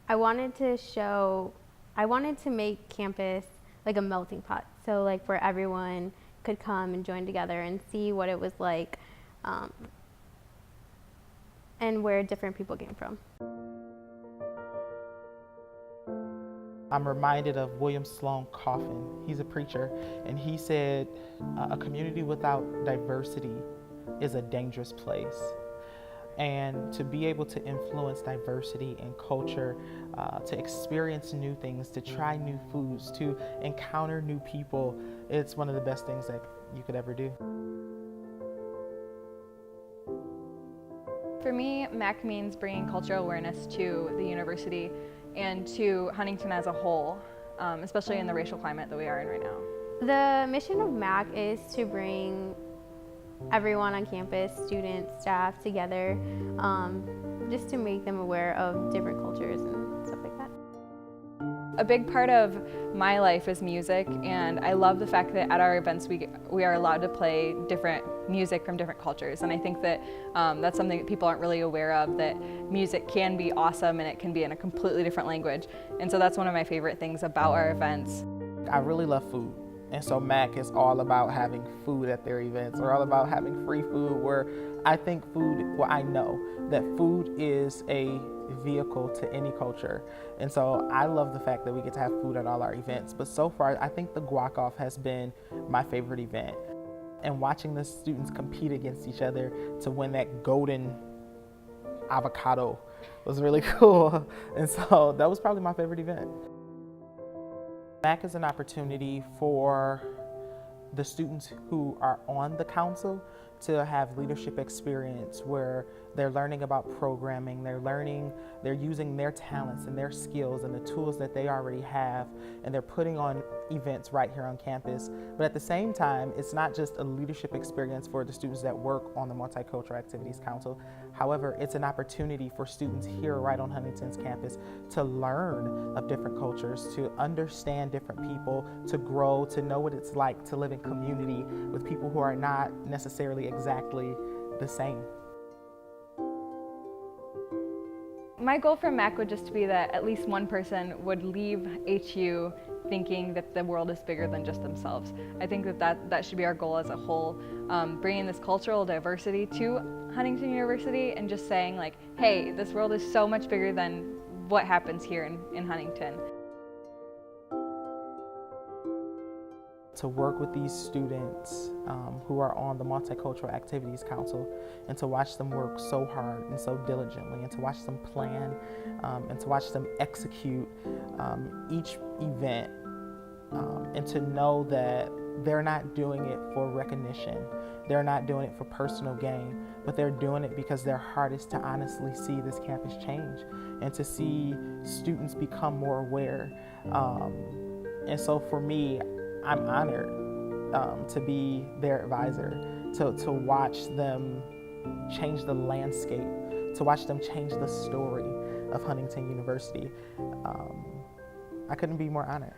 I wanted to show, I wanted to make campus like a melting pot. So like where everyone could come and join together and see what it was like, um, and where different people came from. I'm reminded of William Sloane Coffin. He's a preacher, and he said, a community without diversity is a dangerous place. And to be able to influence diversity in culture, to experience new things, to try new foods, to encounter new people, it's one of the best things that you could ever do. For me, MAC means bringing cultural awareness to the university and to Huntington as a whole, especially in the racial climate that we are in right now. The mission of MAC is to bring everyone on campus, students, staff together, just to make them aware of different cultures and stuff like that. A big part of my life is music, and I love the fact that at our events we are allowed to play different music from different cultures, and I think that that's something that people aren't really aware of, that music can be awesome and it can be in a completely different language, and so that's one of my favorite things about our events. I really love food. And so MAC is all about having food at their events, or all about having free food, where I think food, well, I know that food is a vehicle to any culture. And so I love the fact that we get to have food at all our events. But so far, I think the Guac Off has been my favorite event. And watching the students compete against each other to win that golden avocado was really cool. And so that was probably my favorite event. MAC is an opportunity for the students who are on the council to have leadership experience, where they're learning about programming, they're using their talents and their skills and the tools that they already have, and they're putting on events right here on campus. But at the same time, it's not just a leadership experience for the students that work on the Multicultural Activities Council. However, it's an opportunity for students here right on Huntington's campus to learn of different cultures, to understand different people, to grow, to know what it's like to live in community with people who are not necessarily exactly the same. My goal for MAC would just be that at least one person would leave HU thinking that the world is bigger than just themselves. I think that should be our goal as a whole, bringing this cultural diversity to Huntington University and just saying like, hey, this world is so much bigger than what happens here in Huntington. To work with these students who are on the Multicultural Activities Council, and to watch them work so hard and so diligently, and to watch them plan and to watch them execute each event, and to know that they're not doing it for recognition, they're not doing it for personal gain, but they're doing it because their heart is to honestly see this campus change and to see students become more aware. And so for me, I'm honored to be their advisor, to watch them change the landscape, to watch them change the story of Huntington University. I couldn't be more honored.